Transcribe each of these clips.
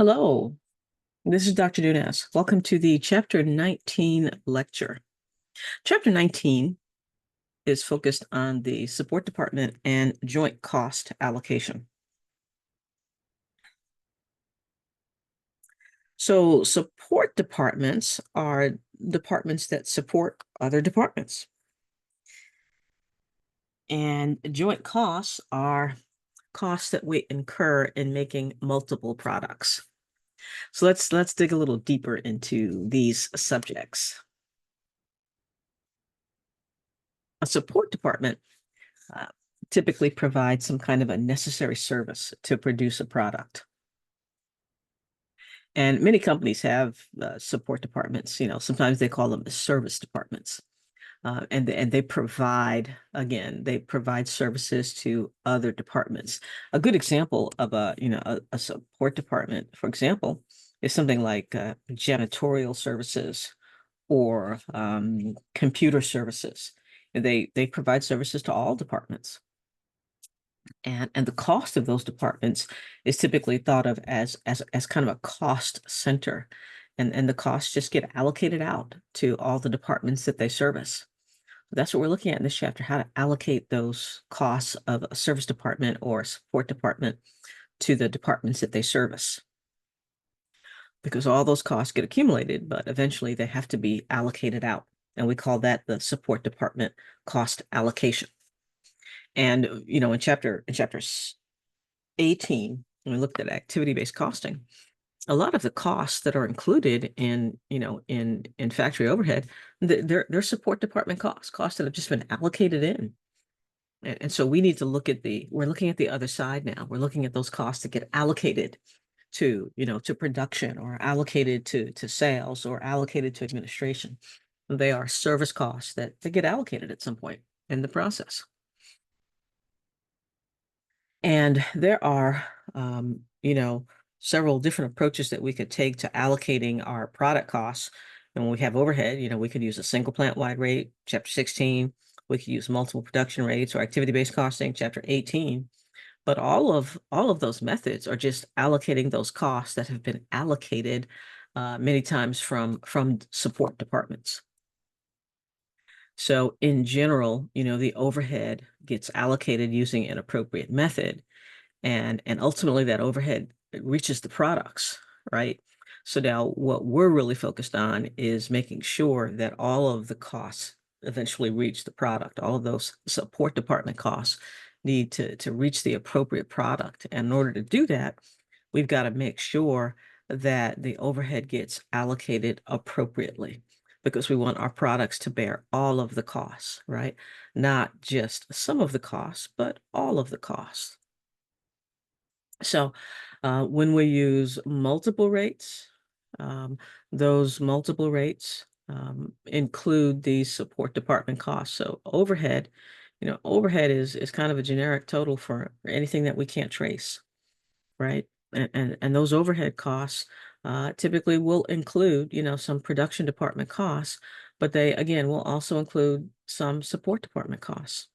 Hello, this is Dr. Nunes. Welcome to the Chapter 19 lecture. Chapter 19 is focused on the support department and joint cost allocation. So support departments are departments that support other departments. And joint costs are costs that we incur in making multiple products. So let's dig a little deeper into these subjects. A support department uh, typically provides some kind of a necessary service to produce a product. And many companies have support departments. Sometimes they call them the service departments. And they provide, again, they provide services to other departments. A good example of a support department, for example, is something like janitorial services or computer services. They provide services to all departments. And the cost of those departments is typically thought of as kind of a cost center. And the costs just get allocated out to all the departments that they service. That's what we're looking at in this chapter, how to allocate those costs of a service department or a support department to the departments that they service. Because all those costs get accumulated, but eventually they have to be allocated out. And we call that the support department cost allocation. And in chapter 18, when we looked at activity-based costing, a lot of the costs that are included in factory overhead, they're support department costs that have just been allocated in. And so we need to we're looking at the other side now. We're looking at those costs that get allocated to production, or allocated to sales, or allocated to administration. They are service costs that they get allocated at some point in the process. And there are, several different approaches that we could take to allocating our product costs. And when we have overhead, we could use a single plant-wide rate, Chapter 16. We could use multiple production rates or activity-based costing, Chapter 18. But all of those methods are just allocating those costs that have been allocated many times from support departments. So in general, the overhead gets allocated using an appropriate method, and ultimately that overhead reaches the products, right? So now what we're really focused on is making sure that all of the costs eventually reach the product. All of those support department costs need to reach the appropriate product. And in order to do that, we've got to make sure that the overhead gets allocated appropriately, because we want our products to bear all of the costs, right? Not just some of the costs, but all of the costs. So when we use multiple rates, those multiple rates include the support department costs. So overhead, overhead is kind of a generic total for anything that we can't trace, right? And those overhead costs typically will include, some production department costs, but they, again, will also include some support department costs.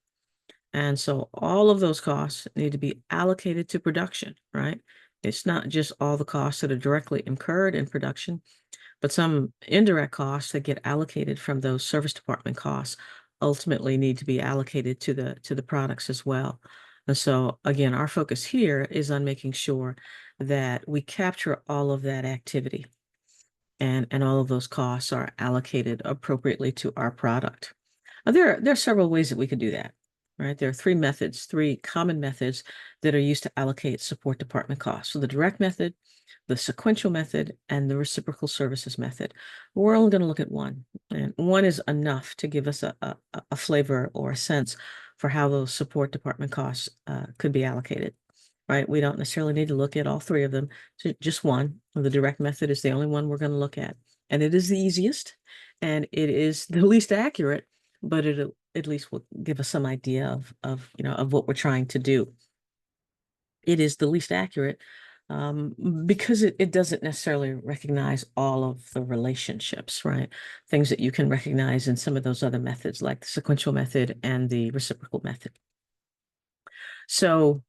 And so all of those costs need to be allocated to production, right? It's not just all the costs that are directly incurred in production, but some indirect costs that get allocated from those service department costs ultimately need to be allocated to the products as well. And so again, our focus here is on making sure that we capture all of that activity, and all of those costs are allocated appropriately to our product. Now, there are several ways that we could do that, right? There are three common methods that are used to allocate support department costs. So the direct method, the sequential method, and the reciprocal services method. We're only going to look at one, and one is enough to give us a flavor or a sense for how those support department costs could be allocated, right? We don't necessarily need to look at all three of them, just one. The direct method is the only one we're going to look at, and it is the easiest, and it is the least accurate, but it at least will give us some idea of what we're trying to do. It is the least accurate because it doesn't necessarily recognize all of the relationships, right? Things that you can recognize in some of those other methods, like the sequential method and the reciprocal method. So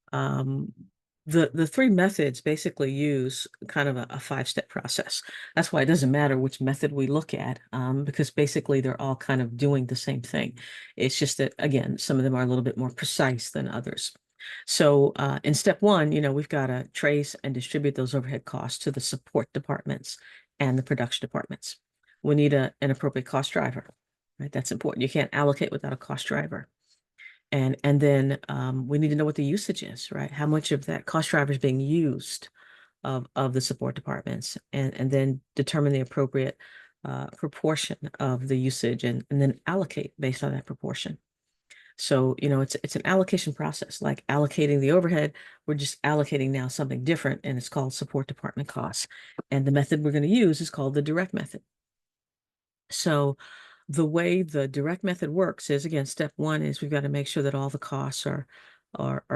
The three methods basically use kind of a five-step process. That's why it doesn't matter which method we look at, because basically they're all kind of doing the same thing. It's just that, again, some of them are a little bit more precise than others. So in step one, we've got to trace and distribute those overhead costs to the support departments and the production departments. We need an appropriate cost driver, right? That's important. You can't allocate without a cost driver. And then we need to know what the usage is, right? How much of that cost driver is being used of the support departments, and then determine the appropriate proportion of the usage, and then allocate based on that proportion. So, it's an allocation process, like allocating the overhead. We're just allocating now something different, and it's called support department costs. And the method we're going to use is called the direct method. So the way the direct method works is, again, step one is we've got to make sure that all the costs are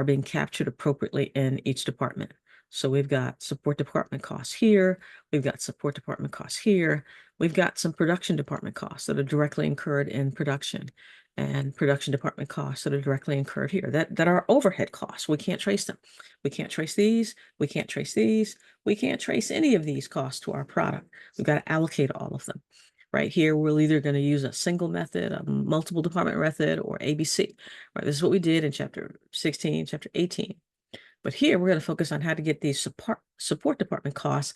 being captured appropriately in each department. So we've got support department costs here, we've got support department costs here, we've got some production department costs that are directly incurred in production, and production department costs that are directly incurred here. That are overhead costs. We can't trace them. We can't trace these, we can't trace these, we can't trace any of these costs to our product. We've got to allocate all of them. Right here, we're either going to use a single method, a multiple department method, or ABC. Right, this is what we did in chapter 16, chapter 18. But here, we're going to focus on how to get these support department costs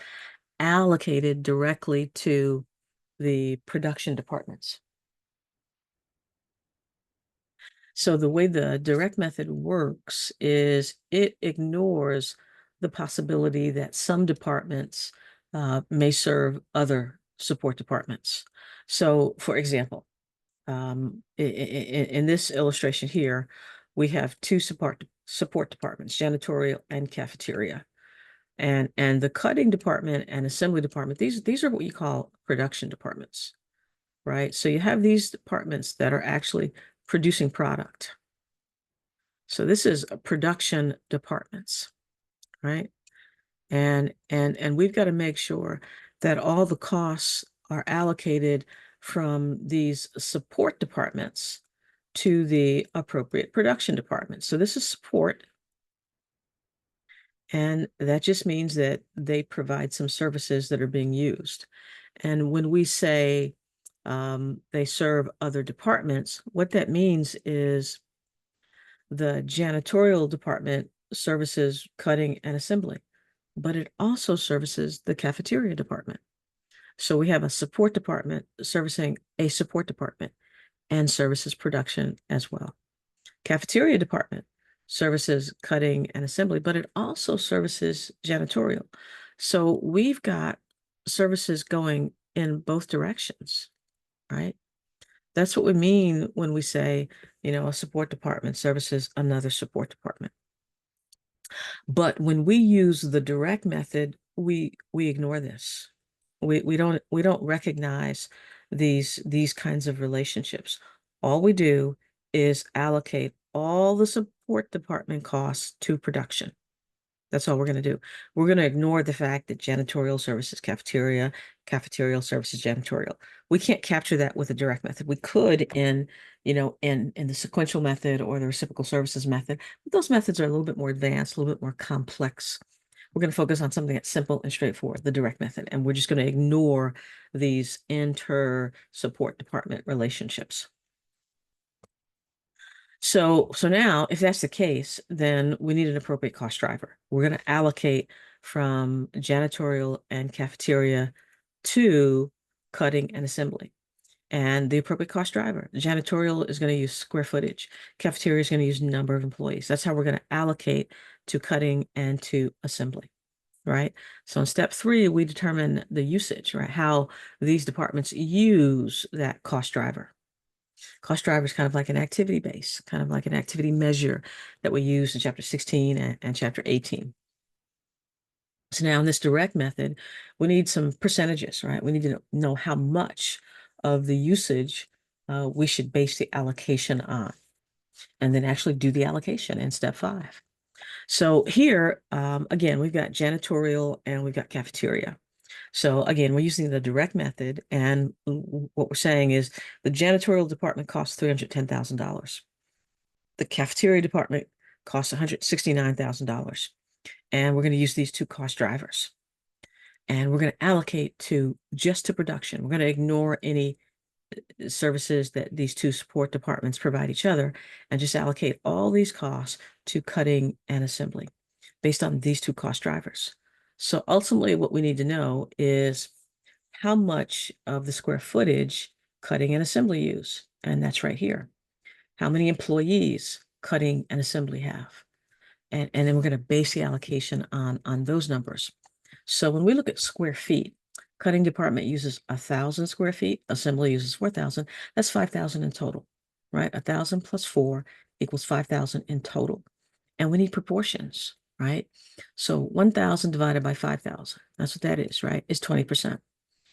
allocated directly to the production departments. So the way the direct method works is it ignores the possibility that some departments may serve other support departments. So, for example, in this illustration here, we have two support departments, janitorial and cafeteria. And the cutting department and assembly department, these are what you call production departments, right? So you have these departments that are actually producing product. So this is a production departments, right? And we've got to make sure that all the costs are allocated from these support departments to the appropriate production department. So this is support, and that just means that they provide some services that are being used. And when we say they serve other departments, what that means is the janitorial department services cutting and assembly, but it also services the cafeteria department. So we have a support department servicing a support department and services production as well. Cafeteria department services cutting and assembly, but it also services janitorial. So we've got services going in both directions, right? That's what we mean when we say, a support department services another support department. But when we use the direct method, we ignore this. We don't recognize these kinds of relationships. All we do is allocate all the support department costs to production. That's all we're going to do. We're going to ignore the fact that janitorial services cafeteria, cafeterial services janitorial. We can't capture that with a direct method. We could in the sequential method or the reciprocal services method, but those methods are a little bit more advanced, a little bit more complex. We're going to focus on something that's simple and straightforward, the direct method, and we're just going to ignore these inter-support department relationships. So now, if that's the case, then we need an appropriate cost driver. We're going to allocate from janitorial and cafeteria to cutting and assembly. And the appropriate cost driver, janitorial is going to use square footage. Cafeteria is going to use number of employees. That's how we're going to allocate to cutting and to assembly, right? So in step 3, we determine the usage, right? How these departments use that cost driver. Cost driver is kind of like an activity base, kind of like an activity measure that we use in chapter 16 and chapter 18. So now in this direct method, we need some percentages, right? We need to know how much of the usage we should base the allocation on, and then actually do the allocation in step 5. So here, again, we've got janitorial and we've got cafeteria. So again, we're using the direct method, and what we're saying is the janitorial department costs $310,000. The cafeteria department costs $169,000. And we're going to use these two cost drivers. And we're going to allocate just to production. We're going to ignore any services that these two support departments provide each other and just allocate all these costs to cutting and assembly based on these two cost drivers. So ultimately, what we need to know is how much of the square footage cutting and assembly use. And that's right here. How many employees cutting and assembly have. And then we're going to base the allocation on those numbers. So when we look at square feet, cutting department uses 1,000 square feet, assembly uses 4,000. That's 5,000 in total, right? 1,000 plus 4 equals 5,000 in total. And we need proportions, right? So 1,000 divided by 5,000, that's what that is, right? Is 20%.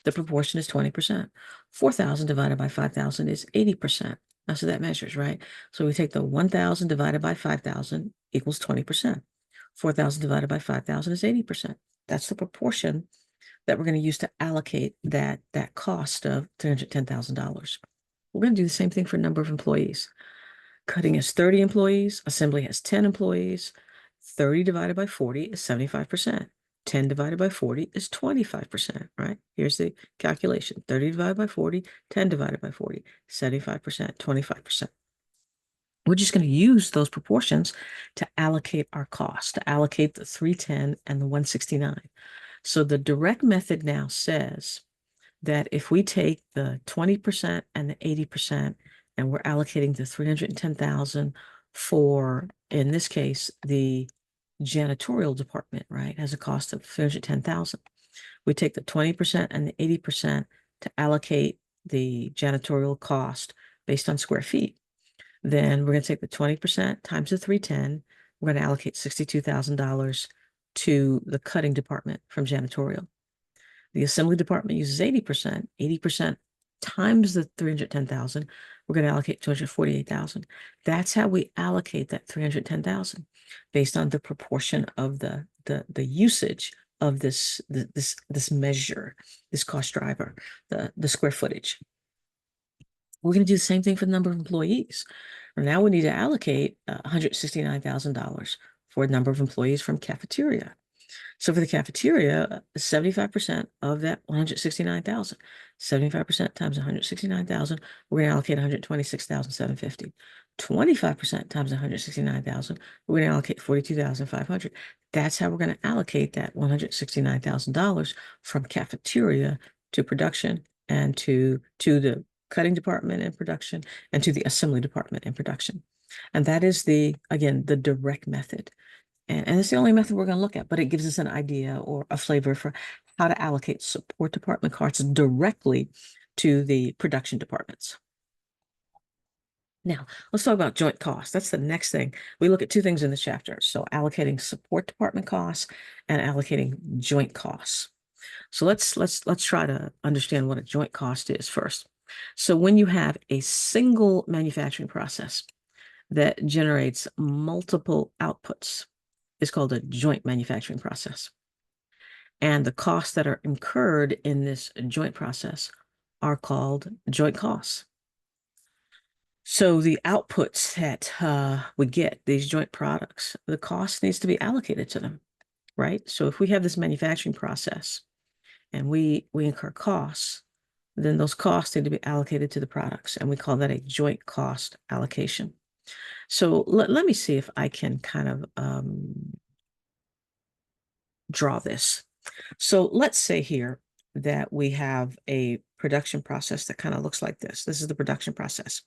The proportion is 20%. 4,000 divided by 5,000 is 80%. That's what that measures, right? So we take the 1,000 divided by 5,000 equals 20%. 4,000 divided by 5,000 is 80%. That's the proportion that we're going to use to allocate that cost of $310,000. We're going to do the same thing for number of employees. Cutting has 30 employees, assembly has 10 employees. 30 divided by 40 is 75%. 10 divided by 40 is 25%, right? Here's the calculation. 30 divided by 40, 10 divided by 40, 75%, 25%. We're just going to use those proportions to allocate our cost, to allocate the 310 and the 169. So the direct method now says that if we take the 20% and the 80% and we're allocating the 310,000 for, in this case, the janitorial department, right, has a cost of 310,000. We take the 20% and the 80% to allocate the janitorial cost based on square feet. Then we're going to take the 20% times the 310. We're going to allocate $62,000 to the cutting department from janitorial. The assembly department uses 80%. 80% times the 310,000, we're going to allocate 248,000. That's how we allocate that 310,000 based on the proportion of the usage of this measure, this cost driver, the square footage. We're going to do the same thing for the number of employees. Now we need to allocate $169,000 for the number of employees from cafeteria. So for the cafeteria, 75% of that 169,000, 75% times 169,000, we're going to allocate 126,750. 25% times 169,000, we're going to allocate 42,500. That's how we're going to allocate that $169,000 from cafeteria to production and to the cutting department in production and to the assembly department in production. And that is again, the direct method. And it's the only method we're going to look at, but it gives us an idea or a flavor for how to allocate support department costs directly to the production departments. Now, let's talk about joint costs. That's the next thing. We look at two things in this chapter. So allocating support department costs and allocating joint costs. So let's try to understand what a joint cost is first. So when you have a single manufacturing process that generates multiple outputs, it's called a joint manufacturing process. And the costs that are incurred in this joint process are called joint costs. So the outputs that we get, these joint products, the cost needs to be allocated to them, right? So if we have this manufacturing process and we incur costs, then those costs need to be allocated to the products. And we call that a joint cost allocation. So let me see if I can kind of draw this. So let's say here that we have a production process that kind of looks like this. This is the production process.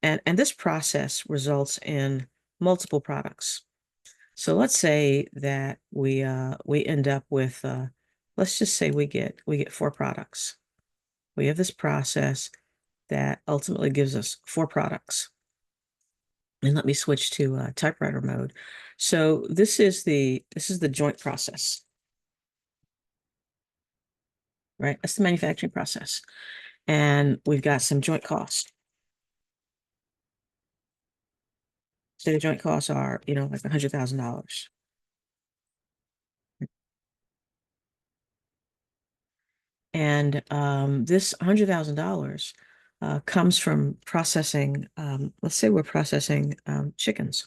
And this process results in multiple products. So let's say that we end up with let's just say we get 4 products. We have this process that ultimately gives us 4 products. And let me switch to typewriter mode. So this is the joint process, right? That's the manufacturing process. And we've got some joint costs. So the joint costs are, like $100,000. And this $100,000 comes from processing, let's say we're processing chickens.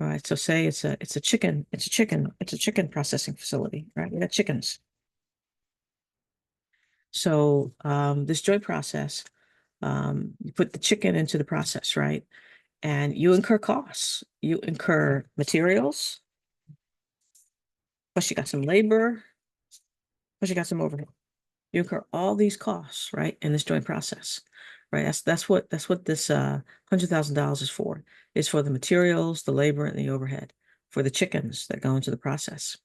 All right. So say it's a chicken processing facility, right? We got chickens. So this joint process, you put the chicken into the process, right? And you incur costs. You incur materials, plus you got some labor, plus you got some overhead. You incur all these costs, right, in this joint process, right? That's what this $100,000 is for. It's for the materials, the labor, and the overhead for the chickens that go into the process.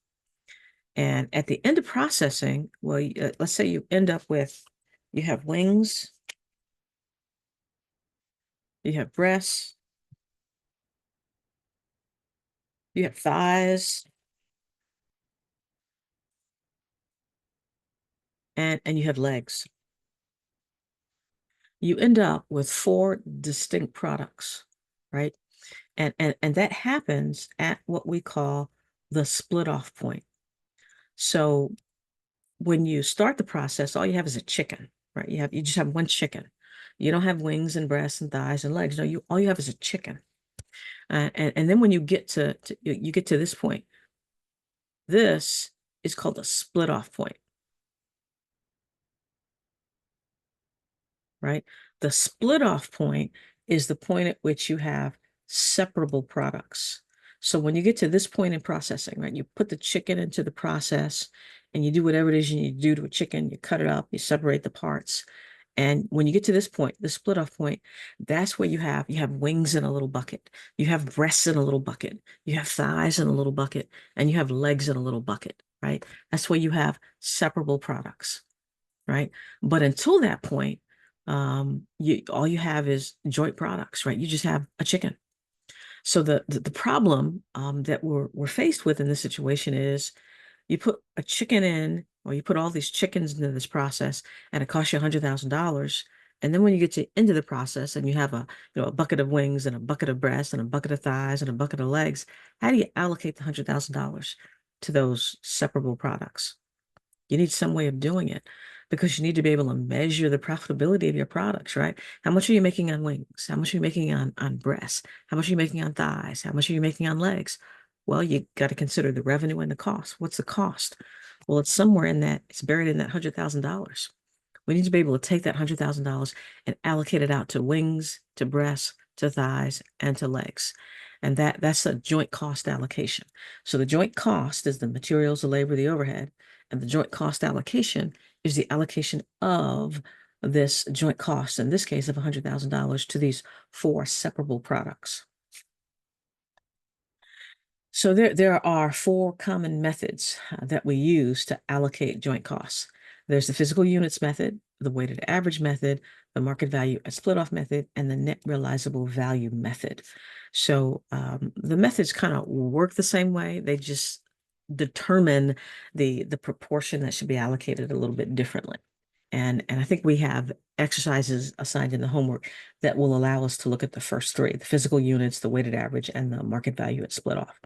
And at the end of processing, well, let's say you end up with, you have wings, you have breasts, you have thighs, and you have legs. You end up with four distinct products, right? And that happens at what we call the split off point. So when you start the process, all you have is a chicken, right? You just have one chicken. You don't have wings and breasts and thighs and legs. No, you all you have is a chicken. And then when you get to you get to this point, this is called a split off point, right? The split off point is the point at which you have separable products. So when you get to this point in processing, right, you put the chicken into the process and you do whatever it is you need to do to a chicken, you cut it up, you separate the parts. And when you get to this point, the split off point, that's where you have wings in a little bucket, you have breasts in a little bucket, you have thighs in a little bucket, and you have legs in a little bucket, right? That's where you have separable products, right? But until that point, you all you have is joint products, right? You just have a chicken. So the problem that we're faced with in this situation is you put a chicken in, or you put all these chickens into this process, and it costs you $100,000. And then when you get to the end of the process, and you have a bucket of wings and a bucket of breasts and a bucket of thighs and a bucket of legs, how do you allocate the $100,000 to those separable products? You need some way of doing it because you need to be able to measure the profitability of your products, right? How much are you making on wings? How much are you making on breasts? How much are you making on thighs? How much are you making on legs? Well, you got to consider the revenue and the cost. What's the cost? Well, it's somewhere in that, it's buried in that $100,000. We need to be able to take that $100,000 and allocate it out to wings, to breasts, to thighs, and to legs. And that's a joint cost allocation. So the joint cost is the materials, the labor, the overhead, and the joint cost allocation is the allocation of this joint cost, in this case of $100,000, to these four separable products. So there are four common methods that we use to allocate joint costs. There's the physical units method, the weighted average method, the market value at split off method, and the net realizable value method. So the methods kind of work the same way. They just determine the proportion that should be allocated a little bit differently. And I think we have exercises assigned in the homework that will allow us to look at the first three, the physical units, the weighted average, and the market value at split off.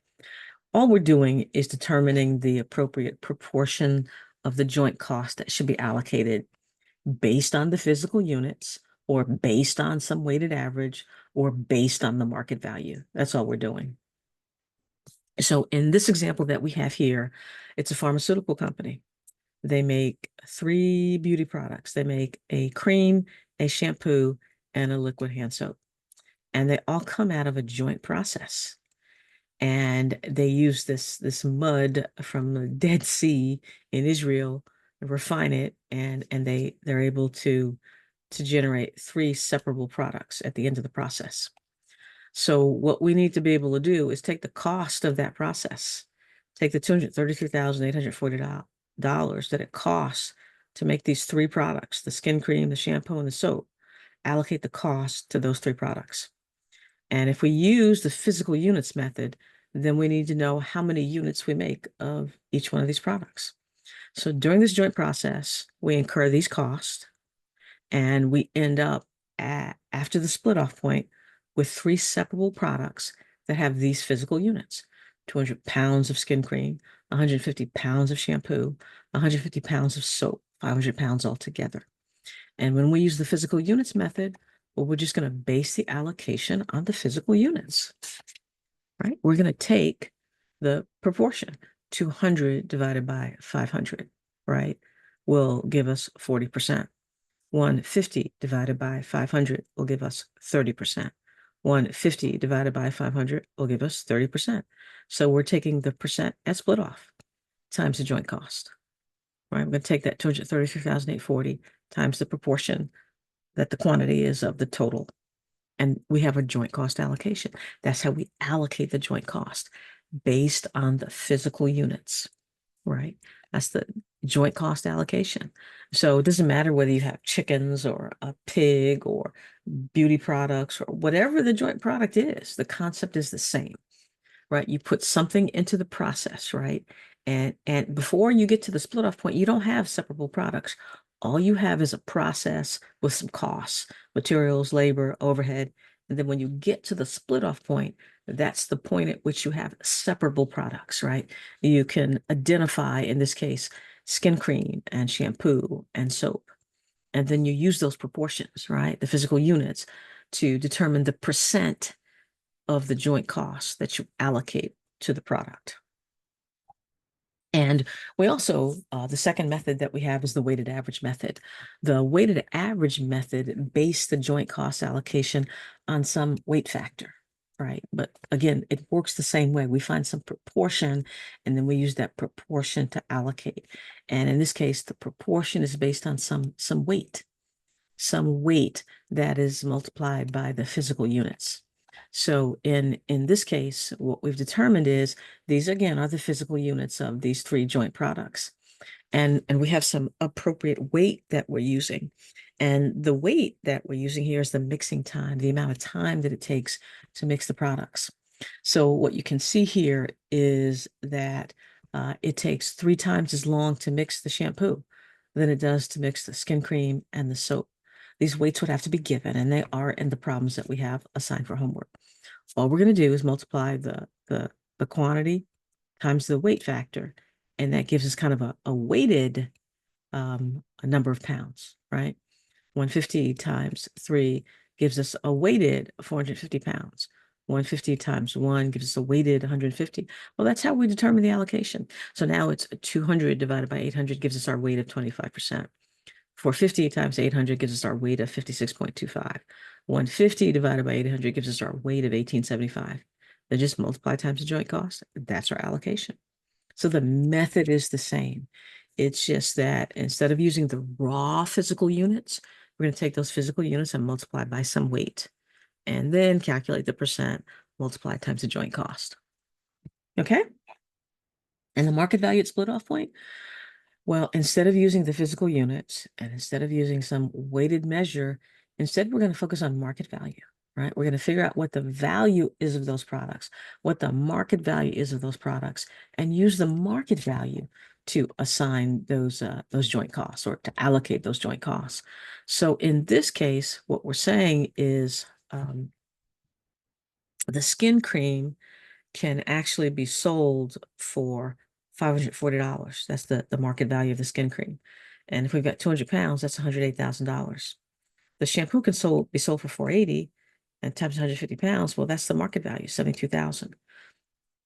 All we're doing is determining the appropriate proportion of the joint cost that should be allocated based on the physical units, or based on some weighted average, or based on the market value. That's all we're doing. So in this example that we have here, it's a pharmaceutical company. They make three beauty products. They make a cream, a shampoo, and a liquid hand soap. And they all come out of a joint process. And they use this mud from the Dead Sea in Israel, refine it, and they're able to generate three separable products at the end of the process. So what we need to be able to do is take the cost of that process, take the $233,840 that it costs to make these three products, the skin cream, the shampoo, and the soap, allocate the cost to those three products. And if we use the physical units method, then we need to know how many units we make of each one of these products. So during this joint process, we incur these costs, and we end up after the split off point with three separable products that have these physical units: 200 pounds of skin cream, 150 pounds of shampoo, 150 pounds of soap, 500 pounds altogether. And when we use the physical units method, well, we're just going to base the allocation on the physical units. right? We're going to take the proportion. 200 divided by 500, right, will give us 40%. 150 divided by 500 will give us 30%. 150 divided by 500 will give us 30%. So we're taking the percent at split off times the joint cost, right? I'm going to take that 233,840 times the proportion that the quantity is of the total. And we have a joint cost allocation. That's how we allocate the joint cost based on the physical units, right? That's the joint cost allocation. So it doesn't matter whether you have chickens or a pig or beauty products or whatever the joint product is, the concept is the same, right? You put something into the process, right? And before you get to the split off point, you don't have separable products. All you have is a process with some costs, materials, labor, overhead. And then when you get to the split off point, that's the point at which you have separable products, right? You can identify, in this case, skin cream and shampoo and soap. And then you use those proportions, right? The physical units to determine the percent of the joint costs that you allocate to the product. And we also, the second method that we have is the weighted average method. The weighted average method based the joint cost allocation on some weight factor, right? But again, it works the same way. We find some proportion and then we use that proportion to allocate. And in this case, the proportion is based on some weight that is multiplied by the physical units. So in this case, what we've determined is these again are the physical units of these three joint products. And we have some appropriate weight that we're using. And the weight that we're using here is the mixing time, the amount of time that it takes to mix the products. So what you can see here is that it takes 3 times as long to mix the shampoo than it does to mix the skin cream and the soap. These weights would have to be given, and they are in the problems that we have assigned for homework. All we're going to do is multiply the quantity times the weight factor, and that gives us kind of a weighted a number of pounds, right? 150 times 3 gives us a weighted 450 pounds. 150 times 1 gives us a weighted 150. Well, that's how we determine the allocation. So now it's 200 divided by 800 gives us our weight of 25%. 450 times 800 gives us our weight of 56.25. 150 divided by 800 gives us our weight of 1875. Then just multiply times the joint cost. That's our allocation. So the method is the same. It's just that instead of using the raw physical units, we're going to take those physical units and multiply by some weight, and then calculate the percent, multiply times the joint cost. Okay? And the market value at split off point, well, instead of using the physical units and instead of using some weighted measure, instead we're going to focus on market value, right? We're going to figure out what the value is of those products, what the market value is of those products, and use the market value to assign those joint costs or to allocate those joint costs. So in this case, what we're saying is the skin cream can actually be sold for $540. That's the market value of the skin cream. And if we've got 200 pounds, that's $108,000. The shampoo can be sold for 480 and times 150 pounds. Well, that's the market value, 72,000.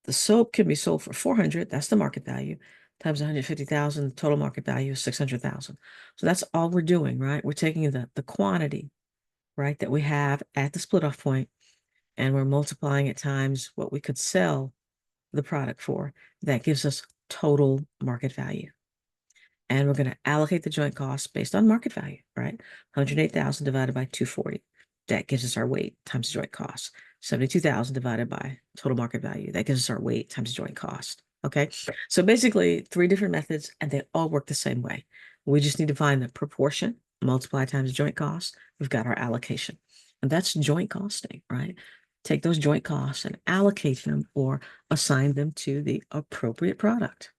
The soap can be sold for 400. That's the market value times 150,000. The total market value is 600,000. So that's all we're doing, right? We're taking the quantity, right, that we have at the split off point, and we're multiplying it times what we could sell the product for. That gives us total market value. And we're going to allocate the joint costs based on market value, right? 108,000 divided by 240. That gives us our weight times the joint cost. 72,000 divided by total market value. That gives us our weight times the joint cost. Okay. So basically 3 different methods, and they all work the same way. We just need to find the proportion, multiply times the joint cost. We've got our allocation. And that's joint costing, right? Take those joint costs and allocate them or assign them to the appropriate product.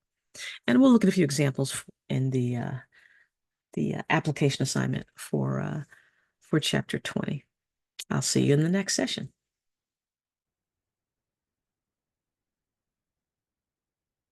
And we'll look at a few examples in the application assignment for chapter 20. I'll see you in the next session.